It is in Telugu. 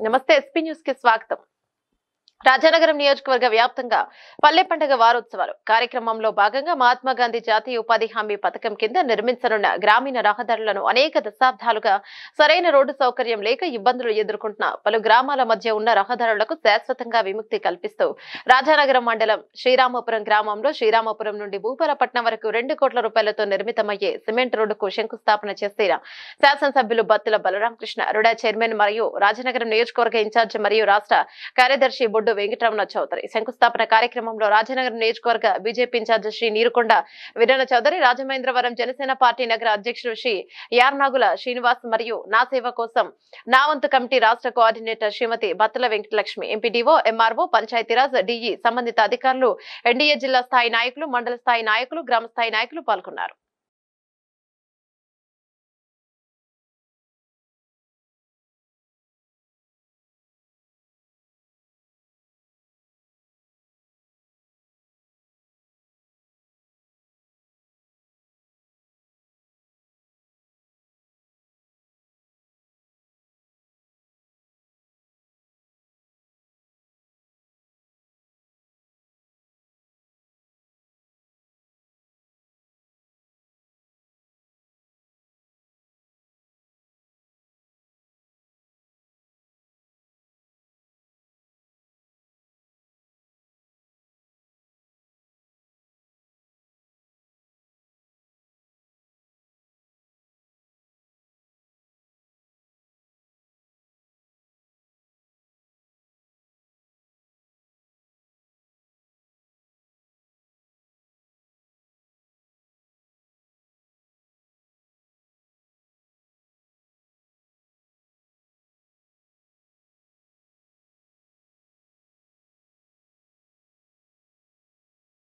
నమస్తే ఎస్పీ న్యూస్ కి స్వాగతం. రాజానగరం నియోజకవర్గ వ్యాప్తంగా పల్లె పండుగ వారోత్సవాలు కార్యక్రమంలో భాగంగా మహాత్మా గాంధీ జాతీయ ఉపాధి హామీ పథకం కింద నిర్మించనున్న గ్రామీణ రహదారులను అనేక దశాబ్దాలుగా సరైన రోడ్డు సౌకర్యం లేక ఇబ్బందులు ఎదుర్కొంటున్న పలు గ్రామాల మధ్య ఉన్న రహదారులకు శాశ్వతంగా విముక్తి కల్పిస్తూ రాజానగరం మండలం శ్రీరామపురం గ్రామంలో శ్రీరామపురం నుండి భూపాలపట్నం వరకు 2 కోట్ల రూపాయలతో నిర్మితమయ్యే సిమెంట్ రోడ్డుకు శంకుస్థాపన చేసిన శాసనసభ్యులు బత్తుల బలరామకృష్ణ, రుడా చైర్మన్ మరియు రాజానగరం నియోజకవర్గ ఇన్ఛార్జ్ మరియు రాష్ట్ర కార్యదర్శి బొడ్డు వెంకటరమణ చౌదరి. శంకుస్థాపన కార్యక్రమంలో రాజానగరం నియోజకవర్గ BJP in charge Shri Neerukonda Veeranna Chowdary, Rajamahendravaram Janasena party నగర అధ్యక్షుడు శ్రీ యార్నాగుల శ్రీనివాస్ మరియు నా సేవ కోసం నా వంతు కమిటీ రాష్ట్ర coordinator Shrimati Battula Venkatalakshmi, MPDO, MRO, Panchayati Raj, DE, సంబంధిత అధికారులు, ఎన్డీఏ జిల్లా స్థాయి నాయకులు, మండల స్థాయి నాయకులు, గ్రామ స్థాయి నాయకులు పాల్గొన్నారు.